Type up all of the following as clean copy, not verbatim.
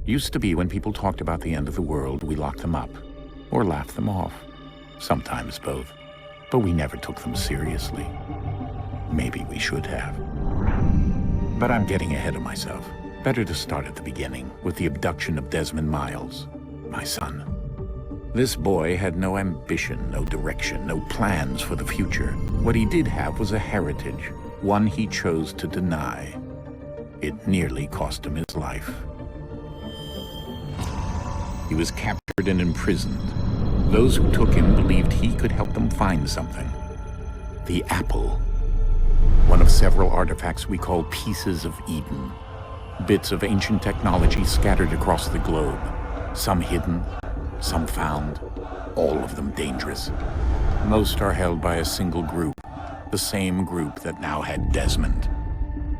Used to be when people talked about the end of the world, we locked them up, or laughed them off. Sometimes both. But we never took them seriously. Maybe we should have. But I'm getting ahead of myself. Better to start at the beginning, with the abduction of Desmond Miles, my son. This boy had no ambition, no direction, no plans for the future. What he did have was a heritage, one he chose to deny. It nearly cost him his life. He was captured and imprisoned. Those who took him believed he could help them find something. The apple. One of several artifacts we call pieces of Eden. Bits of ancient technology scattered across the globe. Some hidden, some found, all of them dangerous. Most are held by a single group, the same group that now had Desmond.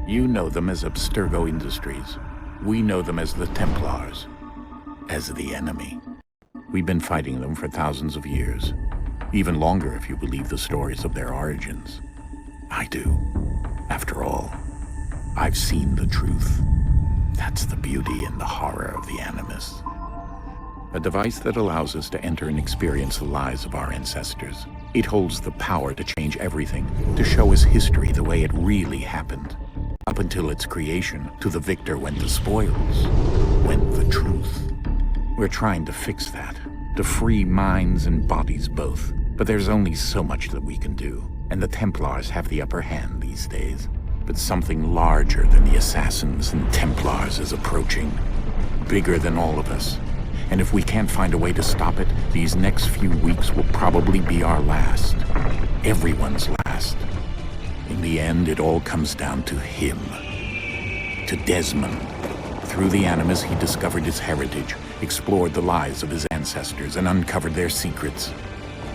You know them as Abstergo Industries. We know them as the Templars. As the enemy. We've been fighting them for thousands of years. Even longer if you believe the stories of their origins. I do. After all, I've seen the truth. That's the beauty and the horror of the Animus. A device that allows us to enter and experience the lives of our ancestors. It holds the power to change everything, to show us history the way it really happened. Up until its creation, to the victor went the spoils, went the truth. We're trying to fix that, to free minds and bodies both. But there's only so much that we can do, and the Templars have the upper hand these days. But something larger than the Assassins and Templars is approaching, bigger than all of us. And if we can't find a way to stop it, these next few weeks will probably be our last. Everyone's last. In the end, it all comes down to him. To Desmond. Through the Animus, he discovered his heritage, explored the lives of his ancestors, and uncovered their secrets.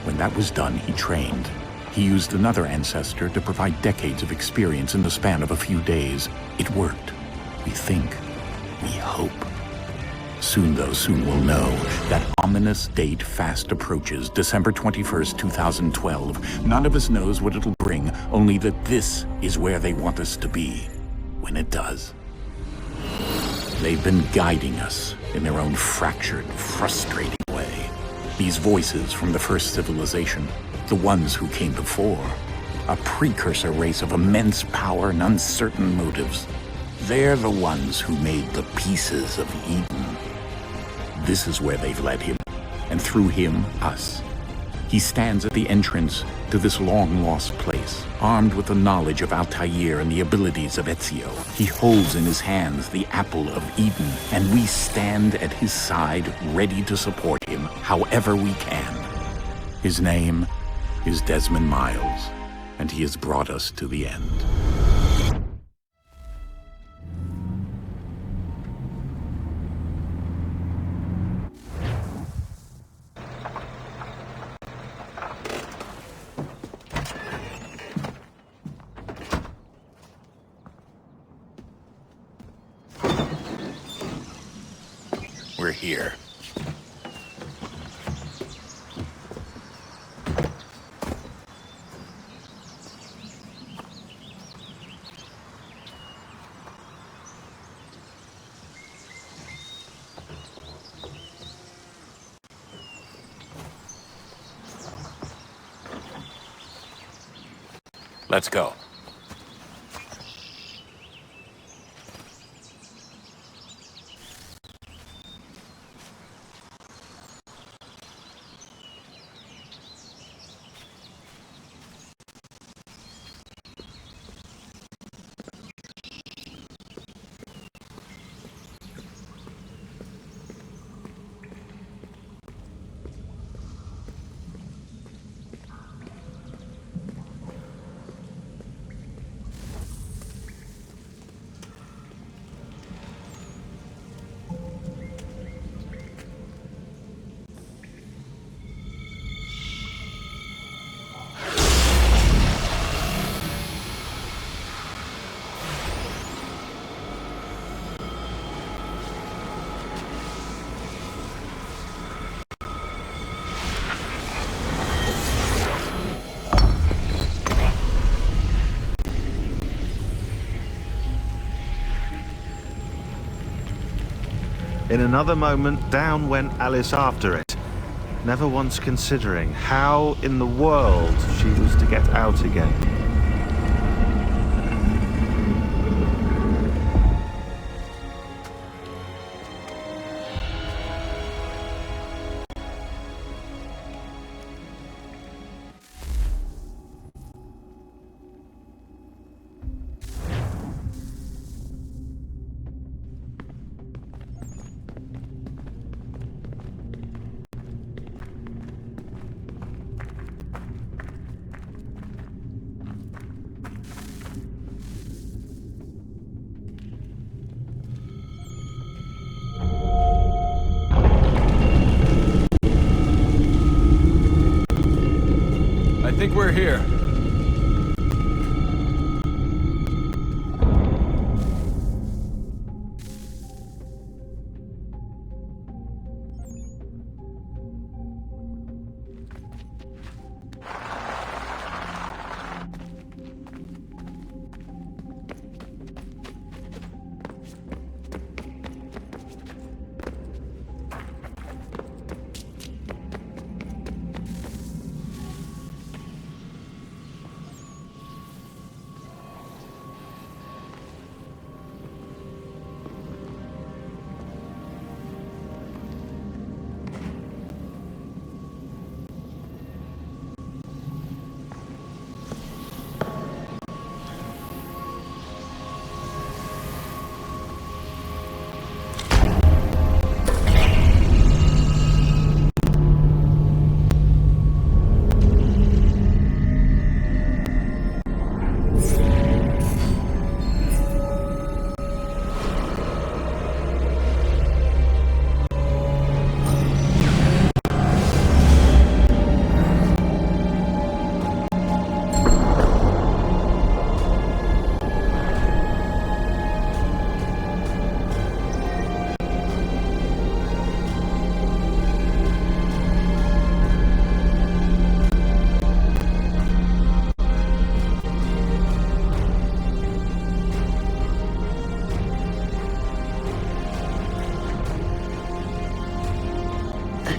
When that was done, he trained. He used another ancestor to provide decades of experience in the span of a few days. It worked. We think. We hope. Soon, though, soon we'll know. That ominous date fast approaches, December 21st, 2012. None of us knows what it'll bring, only that this is where they want us to be. When it does. They've been guiding us in their own fractured, frustrating way. These voices from the first civilization, the ones who came before, a precursor race of immense power and uncertain motives. They're the ones who made the pieces of Eden. This is where they've led him, and through him, us. He stands at the entrance to this long-lost place, armed with the knowledge of Altair and the abilities of Ezio. He holds in his hands the apple of Eden, and we stand at his side, ready to support him however we can. His name is Desmond Miles, and he has brought us to the end. We're here. Let's go. In another moment, down went Alice after it, never once considering how in the world she was to get out again. I think we're here.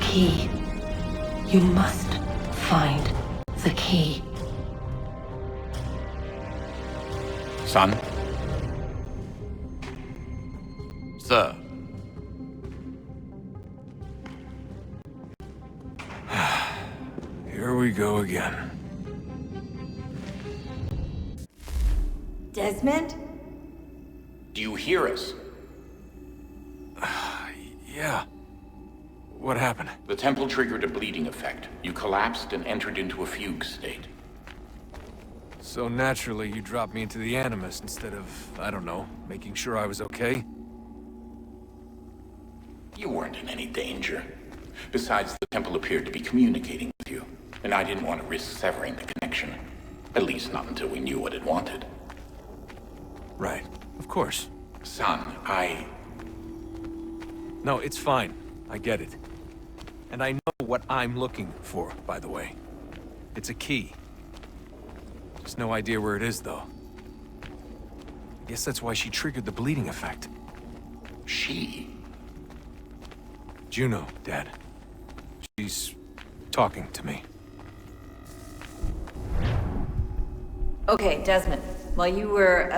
Key. You must find the key. Son? Sir. Here we go again. Desmond? Do you hear us? Yeah. What happened? The temple triggered a bleeding effect. You collapsed and entered into a fugue state. So naturally, you dropped me into the Animus instead of, I don't know, making sure I was okay? You weren't in any danger. Besides, the temple appeared to be communicating with you, and I didn't want to risk severing the connection. At least not until we knew what it wanted. Right. Of course. Son, No, it's fine. I get it. And I know what I'm looking for, by the way. It's a key. Just no idea where it is, though. I guess that's why she triggered the bleeding effect. She? Juno, Dad. She's talking to me. Okay, Desmond. While you were,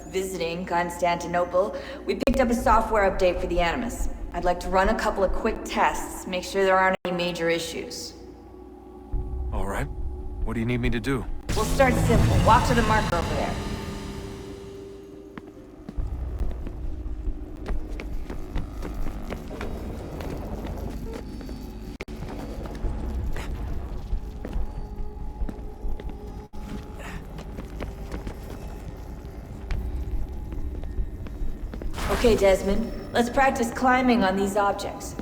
visiting Constantinople, we picked up a software update for the Animus. I'd like to run a couple of quick tests, make sure there aren't any major issues. All right. What do you need me to do? We'll start simple. Walk to the marker over there. Okay, Desmond. Let's practice climbing on these objects.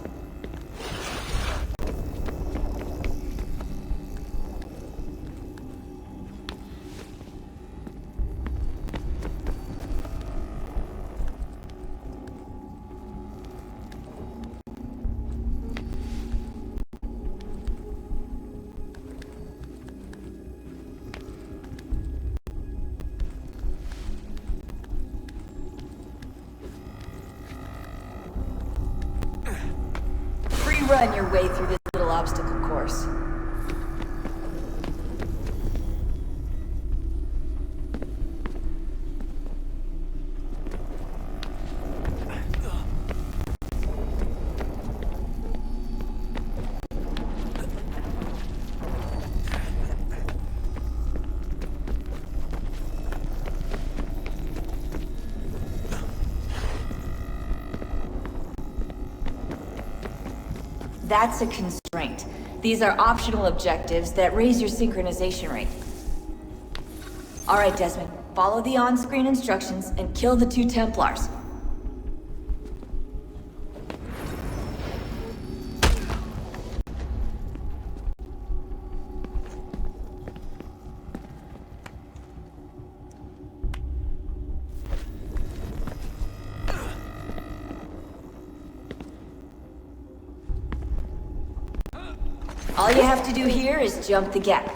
run your way through this little obstacle course. That's a constraint. These are optional objectives that raise your synchronization rate. Alright, Desmond. Follow the on-screen instructions and kill the 2 Templars. All you have to do here is jump the gap.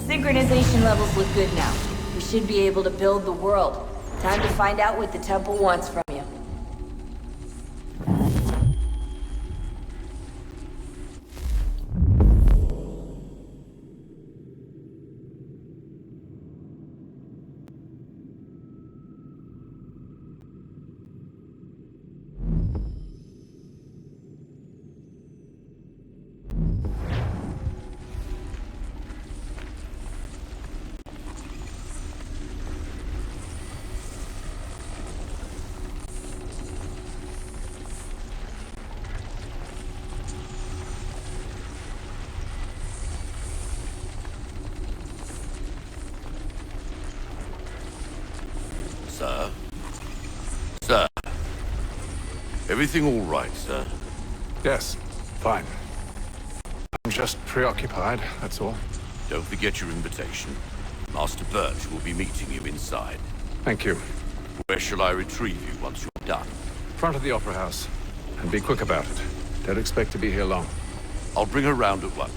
Synchronization levels look good now. We should be able to build the world. Time to find out what the temple wants from you. Sir? Sir? Everything all right, sir? Yes, fine. I'm just preoccupied, that's all. Don't forget your invitation. Master Birch will be meeting you inside. Thank you. Where shall I retrieve you once you're done? Front of the Opera House. And be quick about it. Don't expect to be here long. I'll bring her round at once.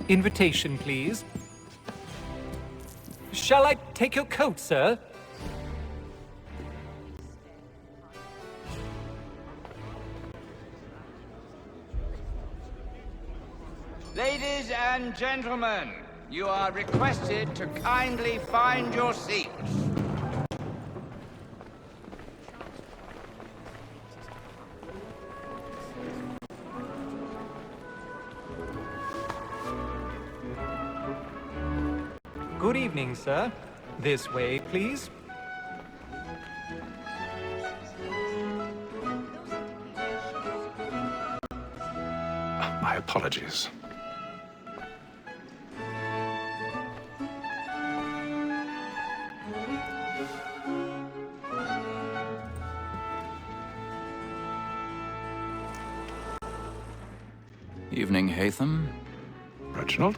Invitation, please. Shall I take your coat, sir? Ladies and gentlemen, you are requested to kindly find your seats. Good evening, sir. This way, please. My apologies. Evening, Hatham. Reginald?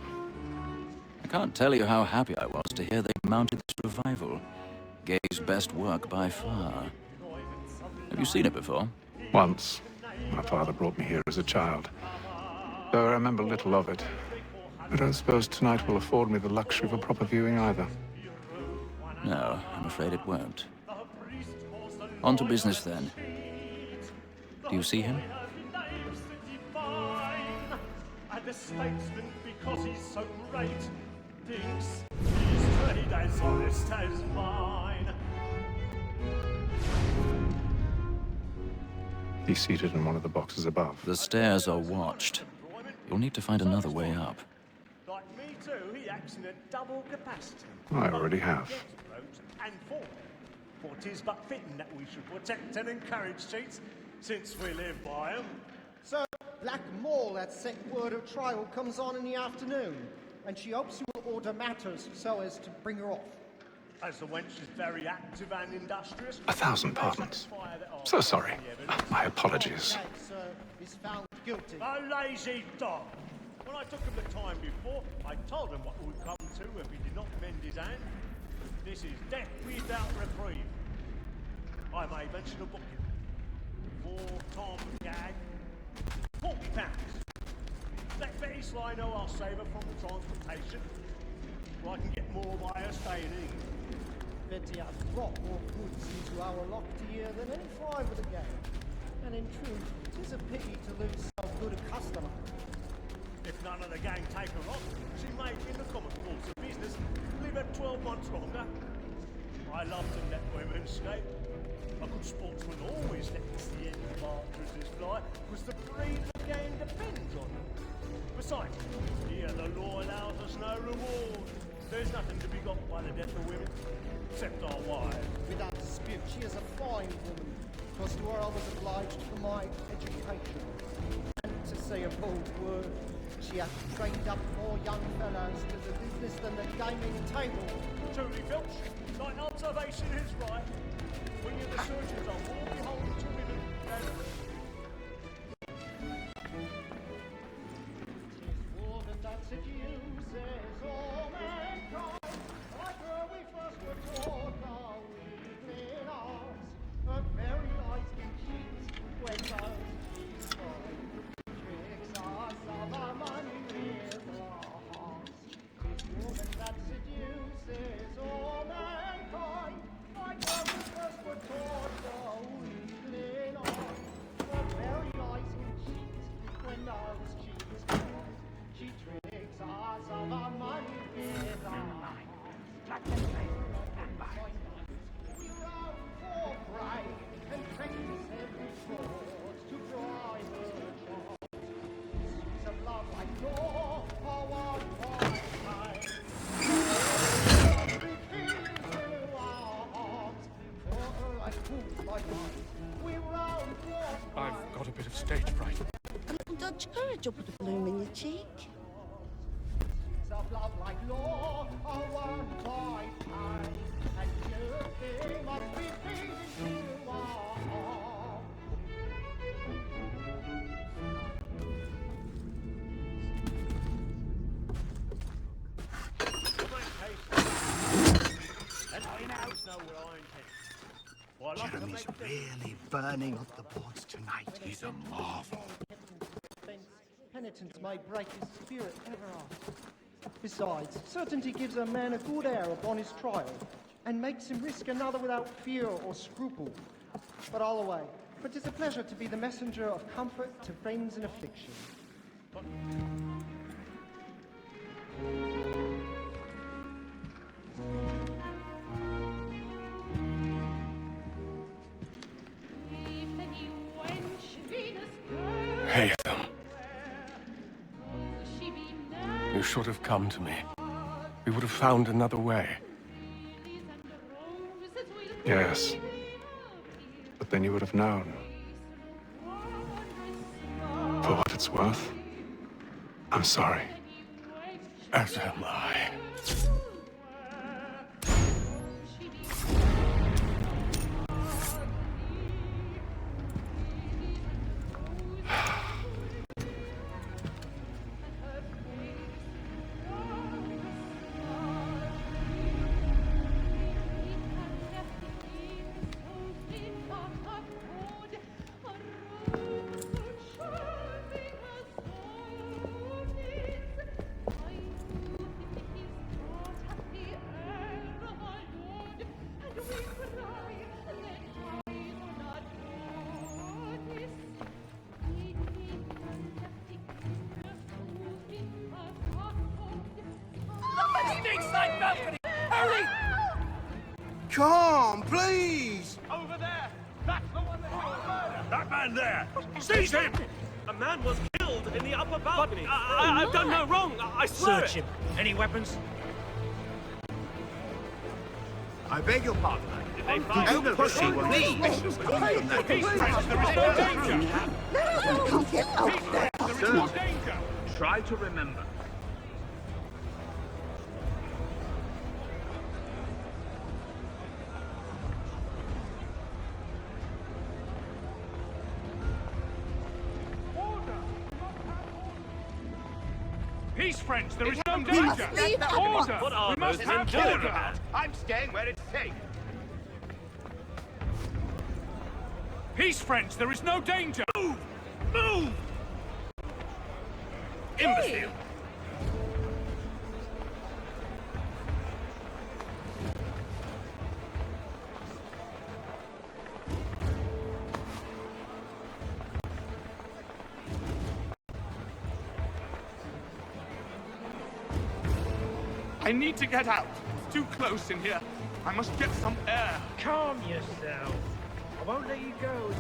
I can't tell you how happy I was to hear they mounted this revival. Gay's best work by far. Have you seen it before? Once. My father brought me here as a child. Though I remember little of it. I don't suppose tonight will afford me the luxury of a proper viewing either. No, I'm afraid it won't. On to business, then. Do you see him? The statesman, because he's so great, thinks his trade as honest as mine. He's seated in one of the boxes above. The stairs are watched. You'll need to find another way up. Like me too, he acts in a double capacity. I already have. And for. For 'tis but fitting that we should protect and encourage cheats, since we live by 'em. So, Black Mall, that set word of trial, comes on in the afternoon, and she hopes you will order matters so as to bring her off. As the wench is very active and industrious... 1,000 pardons. So sorry. My apologies. Is found guilty. A lazy dog! When I took him the time before, I told him what would come to if he did not mend his hand. This is death without reprieve. I may mention a booking. For Tom Gag, £40. Let Betty Sly know I'll save her from the transportation, or I can get more by her staying in. Betty has brought more goods into our locked year than any five of the gang. And in truth, it is a pity to lose so good a customer. If none of the gang take her off, she may, in the common course of business, live her 12 months longer. I love to let women skate. A good sportsman always lets the end partridges fly, because the breed of the game depends on them. Besides, here the law allows us no reward. There's nothing to be got by the death of women, except our wives. Without dispute, she is a fine woman, because to her I was obliged for my education. And to say a bold word, she hath trained up more young fellows to the business than the gaming table. Truly, Filch, thy observation is right. When your researchers are more beholden to women than... That seduces all mankind, like where we first were taught our weakling arts, her very eyes can cheat when those she's trying, tricks us of our money with our hearts. This woman that seduces all mankind, like where we first were taught our weakling arts, her very eyes can cheat when those she's trying. She tricks us of our money with our hearts. We run for pride and practice every fraud to bribe her charms. She's a love like law, our one time. Into our hearts, for her like fools like us. We run for pride. I've got a bit of stage fright. A little Dutch courage will put a bloom in your cheek. Of love like law, a one lifetime, and you must be pleasing to all. And I now know where I intend. Well, Jeremy's really burning up the boards tonight. He's a marvel. Penitence may break his spirit ever after. Besides, certainty gives a man a good air upon his trial, and makes him risk another without fear or scruple. But all away, for 'tis a pleasure to be the messenger of comfort to friends in affliction. Haytham. You should have come to me. We would have found another way. Yes. But then you would have known. For what it's worth, I'm sorry. As am I. Come, please! Over there! That's the one that got murdered! That man man there! Seize him! A man was killed in the upper balcony. I've done no wrong. I swear Search him. Any weapons? I beg your pardon. Don't push him, please! Peace, friends, there is no danger! Peace, friends, there is no danger! Try to remember. Peace, friends, there is no danger! Order! What are We must those have men order! about? I'm staying where it's safe. Peace, friends, there is no danger! Move! Move! Imbecile! I need to get out. It's too close in here. I must get some air. Calm yourself. I won't let you go.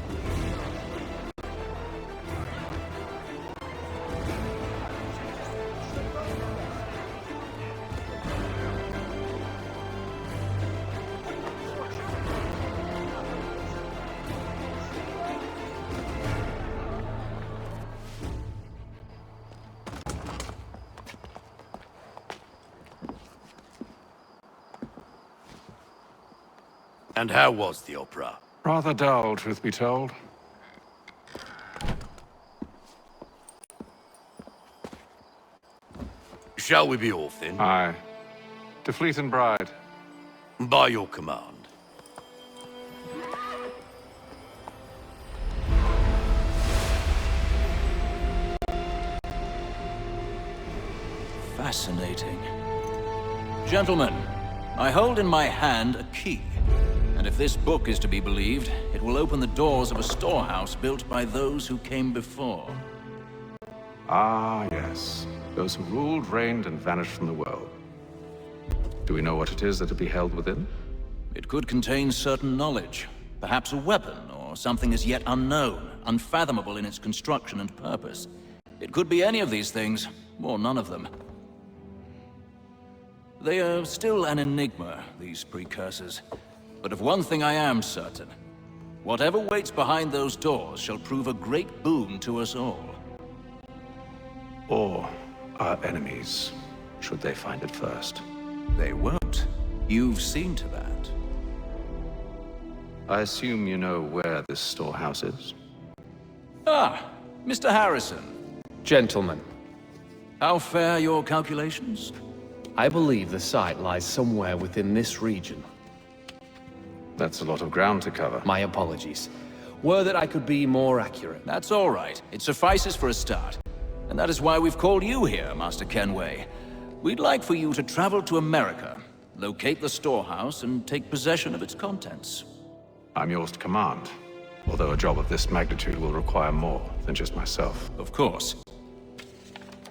And how was the opera? Rather dull, truth be told. Shall we be off then? Aye. To Fleet and Bride. By your command. Fascinating. Gentlemen, I hold in my hand a key. And if this book is to be believed, it will open the doors of a storehouse built by those who came before. Ah, yes. Those who ruled, reigned, and vanished from the world. Do we know what it is that will be held within? It could contain certain knowledge. Perhaps a weapon, or something as yet unknown, unfathomable in its construction and purpose. It could be any of these things, or none of them. They are still an enigma, these precursors. But of one thing I am certain. Whatever waits behind those doors shall prove a great boon to us all. Or our enemies, should they find it first. They won't. You've seen to that. I assume you know where this storehouse is? Ah, Mr. Harrison. Gentlemen, How fare your calculations? I believe the site lies somewhere within this region. That's a lot of ground to cover. My apologies. Were that I could be more accurate. That's all right. It suffices for a start. And that is why we've called you here, Master Kenway. We'd like for you to travel to America, locate the storehouse, and take possession of its contents. I'm yours to command, although a job of this magnitude will require more than just myself. Of course.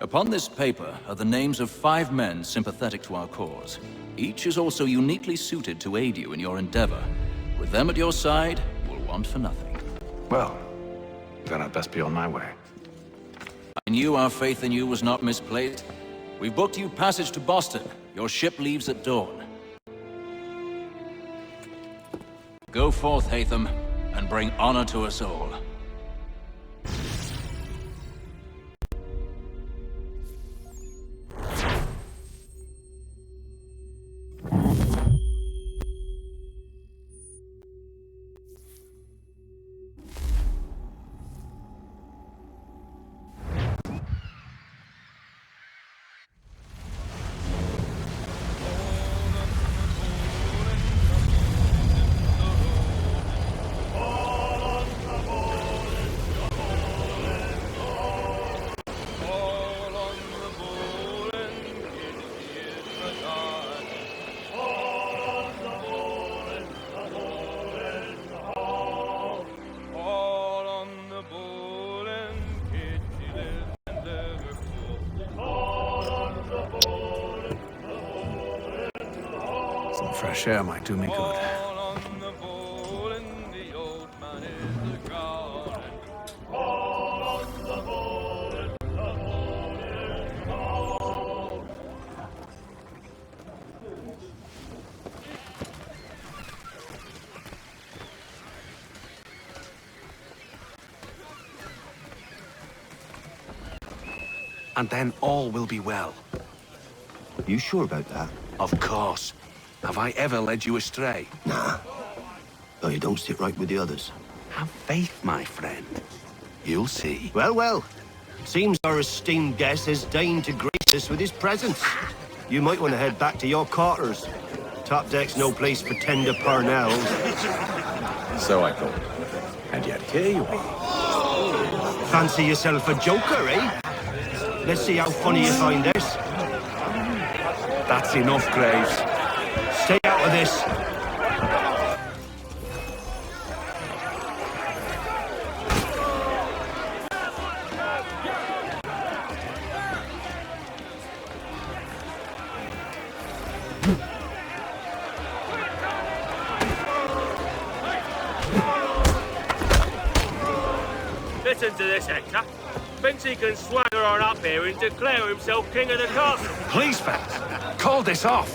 Upon this paper are the names of 5 men sympathetic to our cause. Each is also uniquely suited to aid you in your endeavor. With them at your side, you will want for nothing. Well, then I'd best be on my way. I knew our faith in you was not misplaced. We've booked you passage to Boston. Your ship leaves at dawn. Go forth, Hatham, and bring honor to us all. Some fresh air might do me good. and then all will be well. You sure about that? Of course. Have I ever led you astray? Nah. Oh, you don't sit right with the others. Have faith, my friend. You'll see. Well, well. Seems our esteemed guest has deigned to grace us with his presence. You might want to head back to your quarters. Top deck's no place for tender parnells. So I thought. And yet here you are. Fancy yourself a joker, eh? Let's see how funny you find this. That's enough, Graves. Stay out of this. Listen to this, Hector. Thinks he can swagger on up here and declare himself king of the castle. Please, fellas, call this off.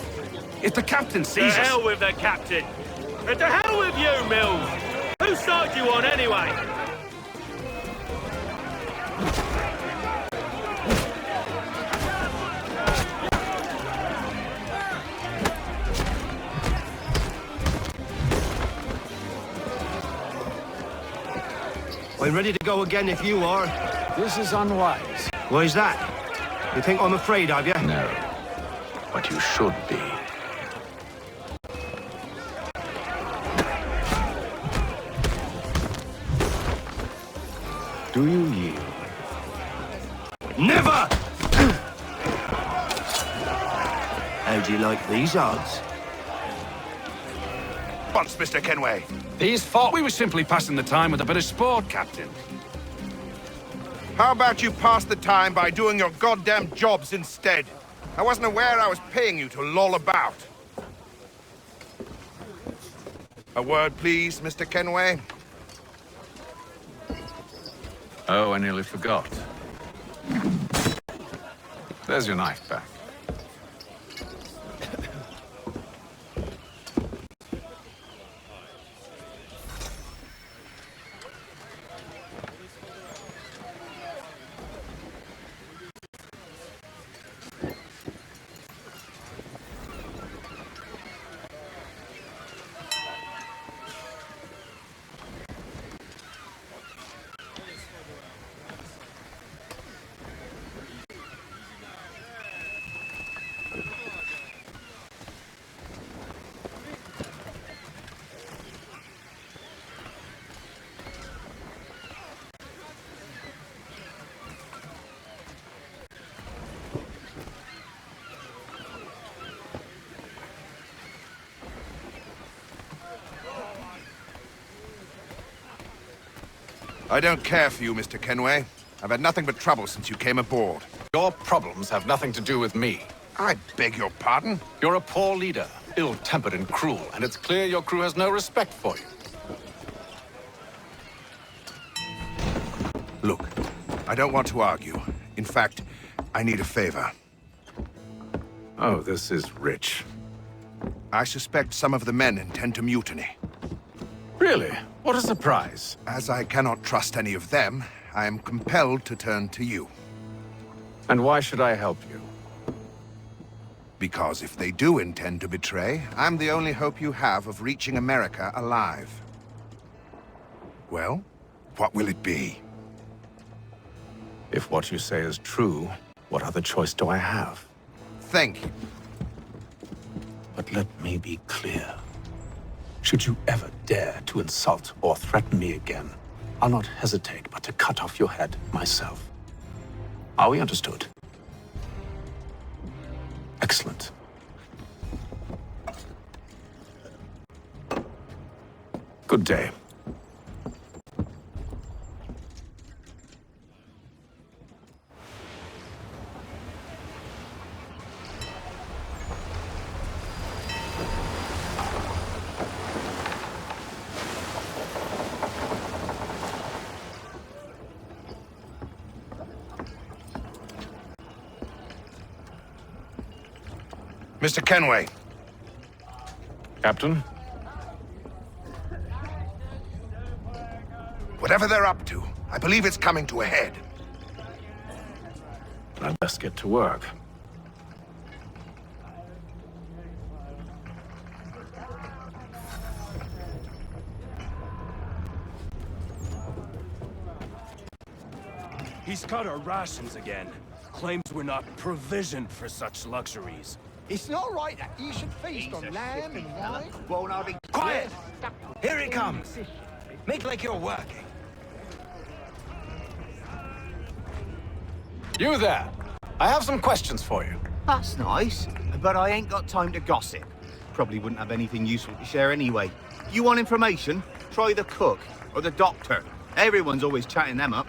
If the captain sees us... To hell with the captain. And to hell with you, Mills. Whose side you on, anyway? I'm ready to go again if you are. This is unwise. Why's that? You think I'm afraid of you? No. But you should be. Do you yield? Never! How do you like these odds? Once, Mr. Kenway. These thought we were simply passing the time with a bit of sport, Captain. How about you pass the time by doing your goddamn jobs instead? I wasn't aware I was paying you to loll about. A word, please, Mr. Kenway. Oh, I nearly forgot. There's your knife back. I don't care for you, Mr. Kenway. I've had nothing but trouble since you came aboard. Your problems have nothing to do with me. I beg your pardon? You're a poor leader, ill-tempered and cruel, and it's clear your crew has no respect for you. Look, I don't want to argue. In fact, I need a favor. Oh, this is rich. I suspect some of the men intend to mutiny. Really? What a surprise. As I cannot trust any of them, I am compelled to turn to you. And why should I help you? Because if they do intend to betray, I'm the only hope you have of reaching America alive. Well, what will it be? If what you say is true, what other choice do I have? Thank you. But let me be clear. Should you ever dare to insult or threaten me again, I'll not hesitate but to cut off your head myself. Are we understood? Excellent. Good day. Mr. Kenway. Captain? Whatever they're up to, I believe it's coming to a head. but I'd best get to work. He's cut our rations again. Claims we're not provisioned for such luxuries. It's not right that you should feast on lamb and wine. Won't I be... Quiet! Here he comes! Make like you're working. You there! I have some questions for you. That's nice, but I ain't got time to gossip. Probably wouldn't have anything useful to share anyway. You want information? Try the cook or the doctor. Everyone's always chatting them up.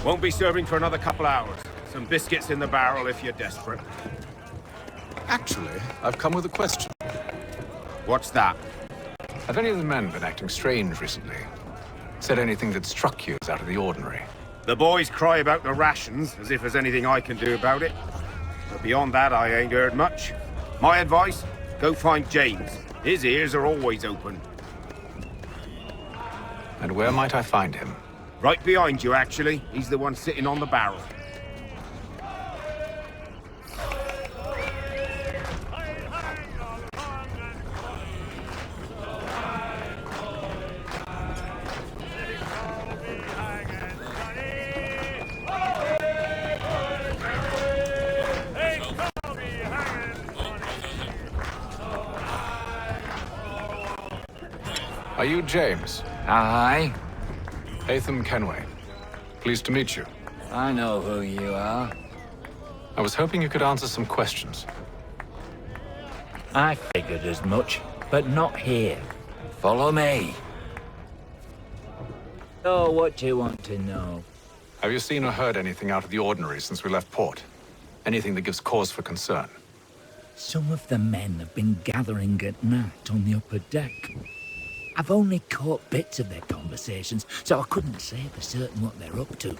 Won't be serving for another couple hours. Some biscuits in the barrel if you're desperate. Actually, I've come with a question. What's that? Have any of the men been acting strange recently? Said anything that struck you as out of the ordinary? The boys cry about the rations, as if there's anything I can do about it. But beyond that, I ain't heard much. My advice, go find James. His ears are always open. And where might I find him? Right behind you, actually. He's the one sitting on the barrel. Are you James? Aye. Kenway. Pleased to meet you. I know who you are. I was hoping you could answer some questions. I figured as much, but not here. Follow me. So, what do you want to know? Have you seen or heard anything out of the ordinary since we left port? Anything that gives cause for concern? Some of the men have been gathering at night on the upper deck. I've only caught bits of their conversations, so I couldn't say for certain what they're up to.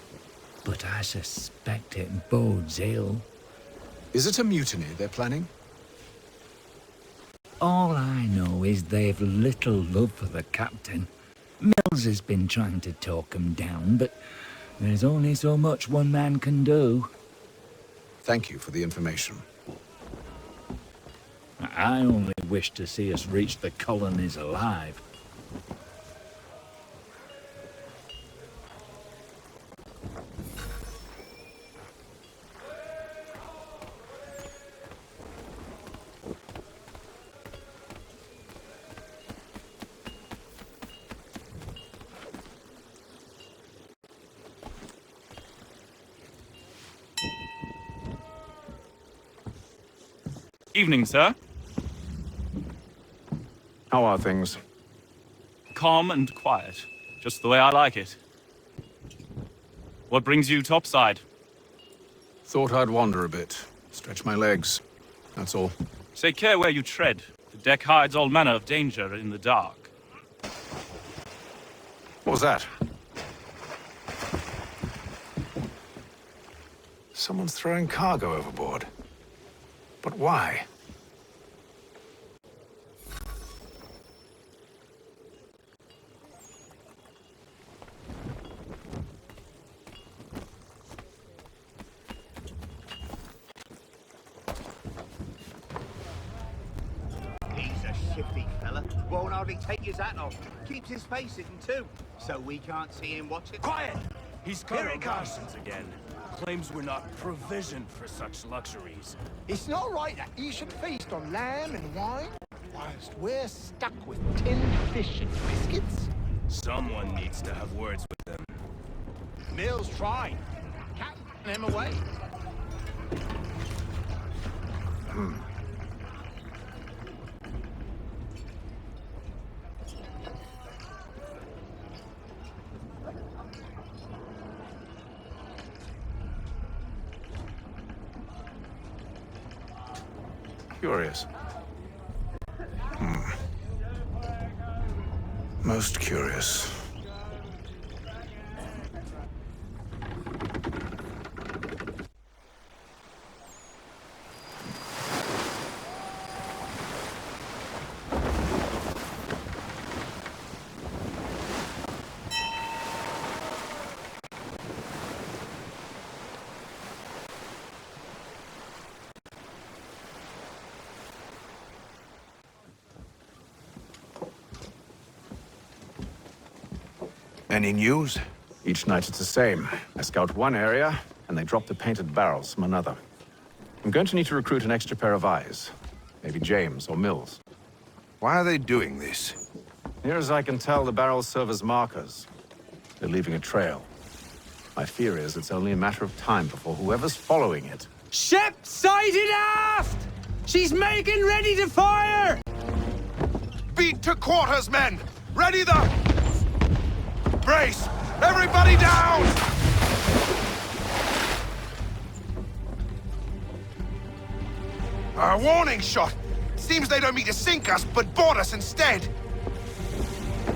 But I suspect it bodes ill. Is it a mutiny they're planning? All I know is they've little love for the captain. Mills has been trying to talk 'em down, but there's only so much one man can do. Thank you for the information. I only wish to see us reach the colonies alive. Evening, sir. How are things? Calm and quiet. Just the way I like it. What brings you topside? Thought I'd wander a bit. Stretch my legs. That's all. Take care where you tread. The deck hides all manner of danger in the dark. What was that? Someone's throwing cargo overboard. But why? He's a shifty fella. Won't hardly take his hat off. Keeps his face hidden too, so we can't see him watching. Quiet! He's cut Here our he comes. rations again. Claims we're not provisioned for such luxuries. It's not right that you should feast on lamb and wine, whilst we're stuck with tinned fish and biscuits. Someone needs to have words with them. Mills tried. Can't him away. Curious. Most curious. Any news? Each night it's the same. I scout one area, and they drop the painted barrels from another. I'm going to need to recruit an extra pair of eyes. Maybe James or Mills. Why are they doing this? Near as I can tell, the barrels serve as markers. They're leaving a trail. My fear is it's only a matter of time before whoever's following it... Ship sighted aft! She's making ready to fire! Beat to quarters, men! Ready the... Brace! Everybody down! A warning shot! Seems they don't mean to sink us, but board us instead!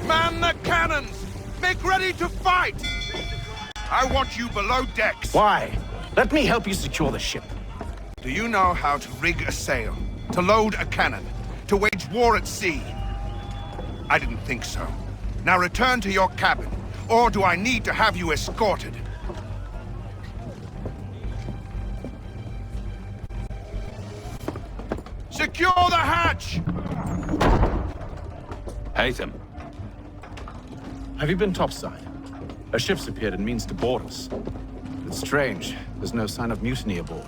Man the cannons! Make ready to fight! I want you below decks! Why? Let me help you secure the ship. Do you know how to rig a sail? To load a cannon? To wage war at sea? I didn't think so. Now return to your cabin. Or do I need to have you escorted? Secure the hatch! Haytham. Have you been topside? A ship's appeared and means to board us. It's strange. There's no sign of mutiny aboard.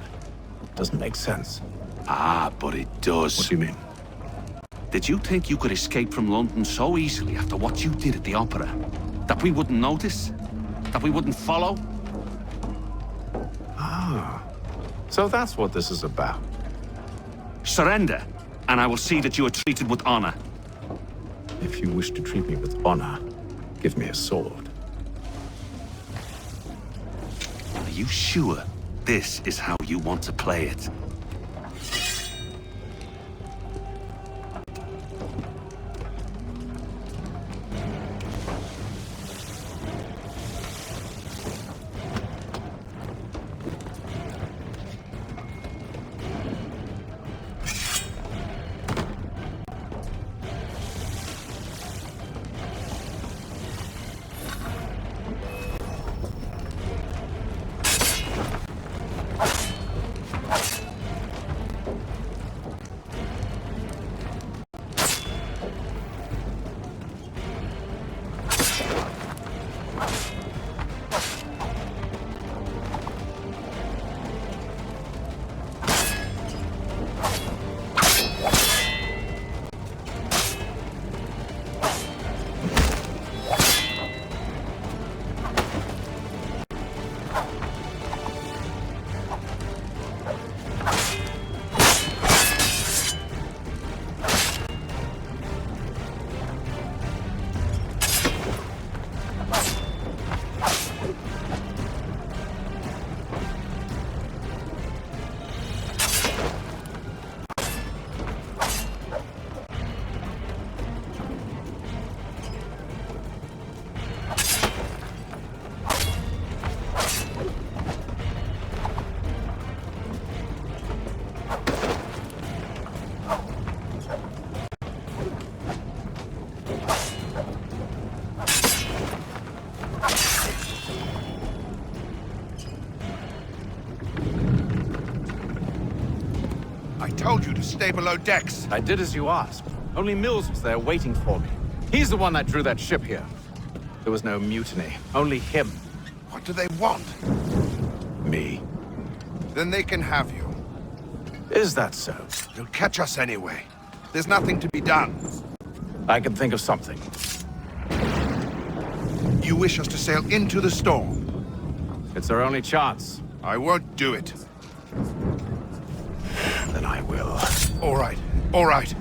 Doesn't make sense. Ah, but it does. What do you mean? Did you think you could escape from London so easily after what you did at the opera? That we wouldn't notice? That we wouldn't follow? Ah. So that's what this is about. Surrender, and I will see that you are treated with honor. If you wish to treat me with honor, give me a sword. Are you sure this is how you want to play it? Told you to stay below decks. I did as you asked. Only Mills was there waiting for me. He's the one that drew that ship here. There was no mutiny, only him. What do they want? Me. Then they can have you. Is that so? You'll catch us anyway. There's nothing to be done. I can think of something. You wish us to sail into the storm? It's our only chance. I won't do it. Then I will. All right. All right.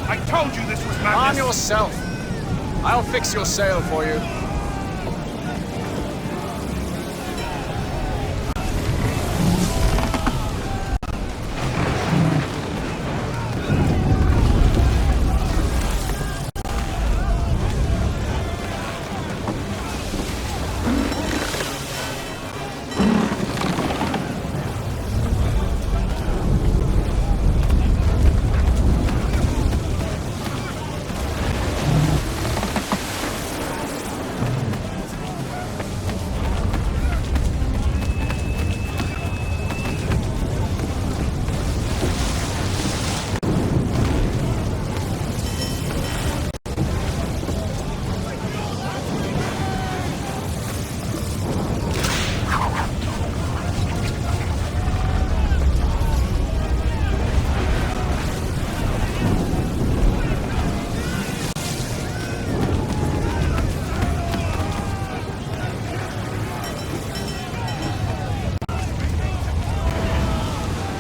I told you this was madness! Arm yourself. I'll fix your sail for you.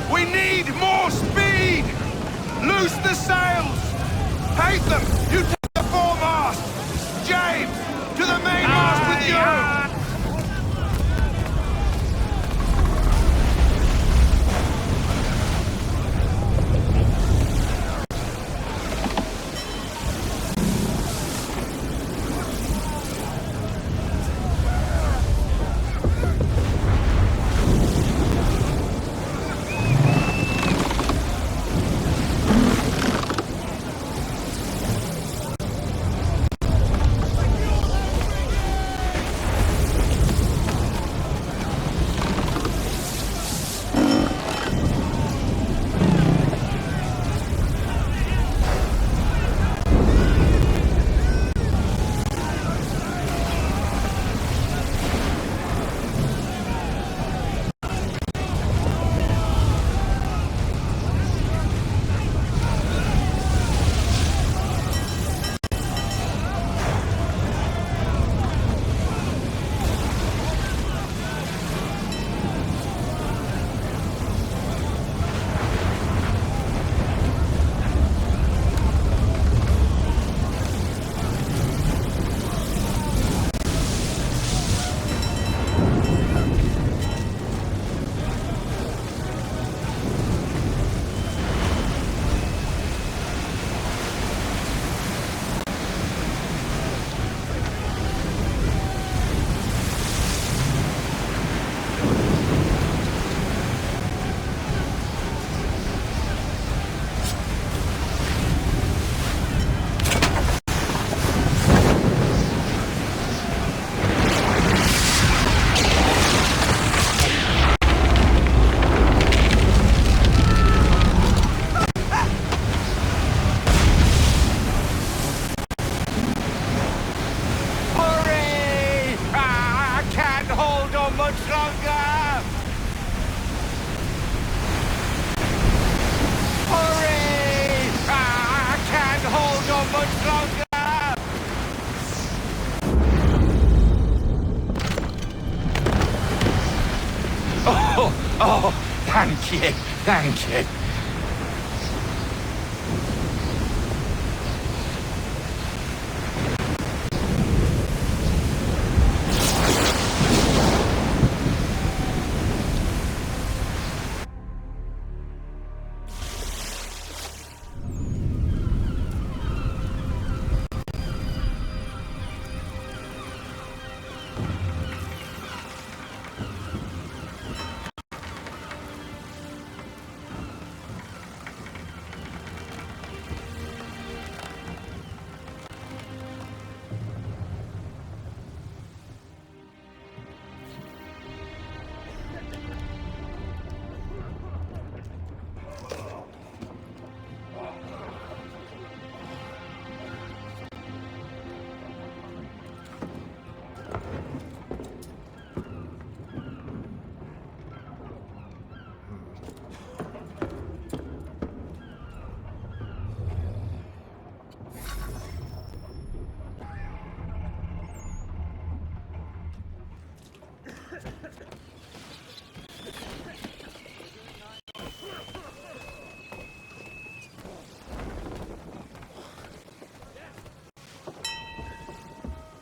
We need more speed! Loose the sails! Hate them! You take the foremast! James! To the mainmast with you! Oh, thank you, thank you.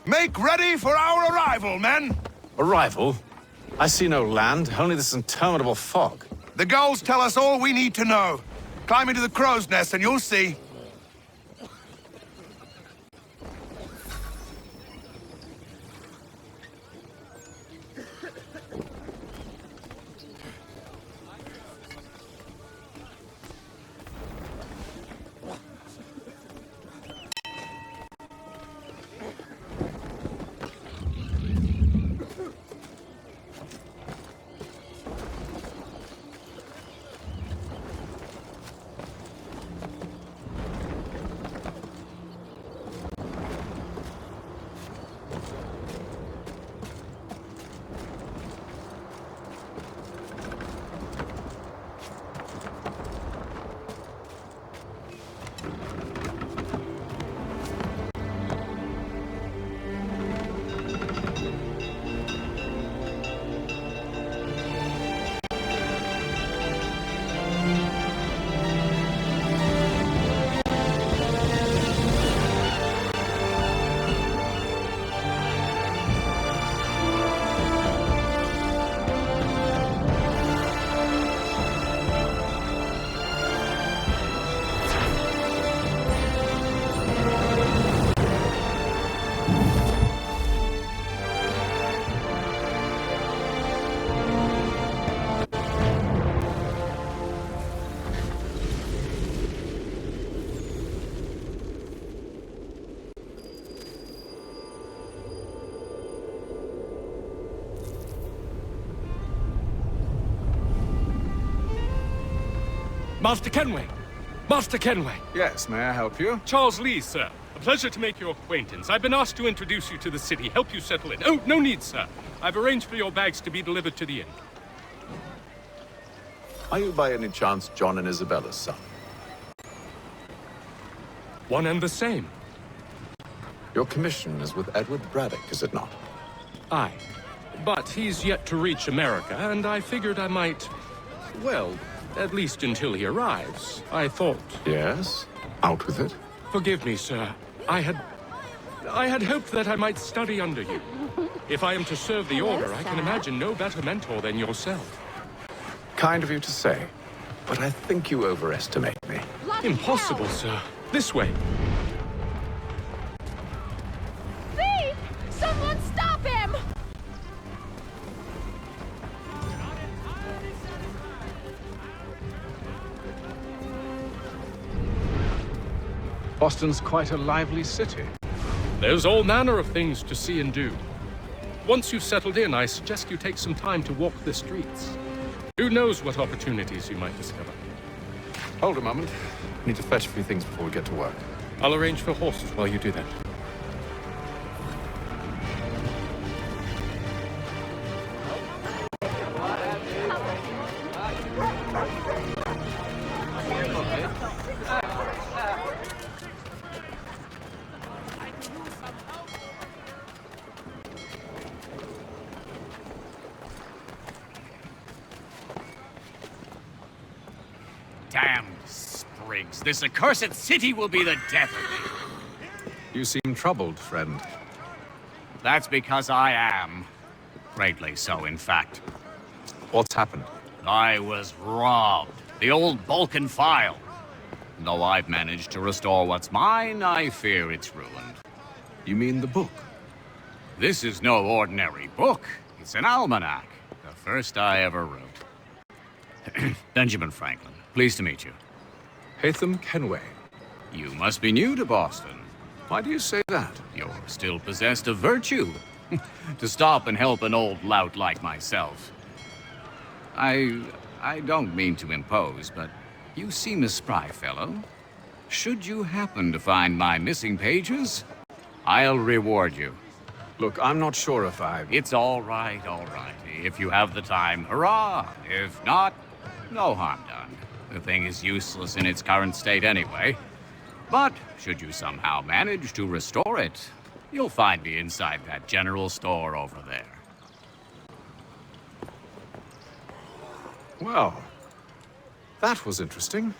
Make ready for our arrival, men! Arrival? I see no land, only this interminable fog. The gulls tell us all we need to know. Climb into the crow's nest and you'll see. Master Kenway! Master Kenway! Yes, may I help you? Charles Lee, sir. A pleasure to make your acquaintance. I've been asked to introduce you to the city, help you settle in. Oh, no need, sir. I've arranged for your bags to be delivered to the inn. Are you by any chance John and Isabella's son? One and the same. Your commission is with Edward Braddock, is it not? Aye. But he's yet to reach America, and I figured I might... well, at least until he arrives, I thought. Yes? Out with it. Forgive me, sir. I had hoped that I might study under you. If I am to serve the Order, I can imagine no better mentor than yourself. Kind of you to say, but I think you overestimate me. Impossible, sir. This way. Thief! Someone stop him! Boston's quite a lively city. There's all manner of things to see and do. Once you've settled in, I suggest you take some time to walk the streets. Who knows what opportunities you might discover. Hold a moment. I need to fetch a few things before we get to work. I'll arrange for horses while you do that. Damned sprigs. This accursed city will be the death of me. You seem troubled, friend. That's because I am. Greatly so, in fact. What's happened? I was robbed. The old Balkan file. Though I've managed to restore what's mine, I fear it's ruined. You mean the book? This is no ordinary book. It's an almanac. The first I ever wrote. Benjamin Franklin. Pleased to meet you. Haytham Kenway. You must be new to Boston. Why do you say that? You're still possessed of virtue. To stop and help an old lout like myself. I don't mean to impose, but you seem a spry fellow. Should you happen to find my missing pages, I'll reward you. Look, I'm not sure if It's all right, all right. If you have the time, hurrah! If not, no harm done. The thing is useless in its current state anyway. But should you somehow manage to restore it, you'll find me inside that general store over there. Well, that was interesting.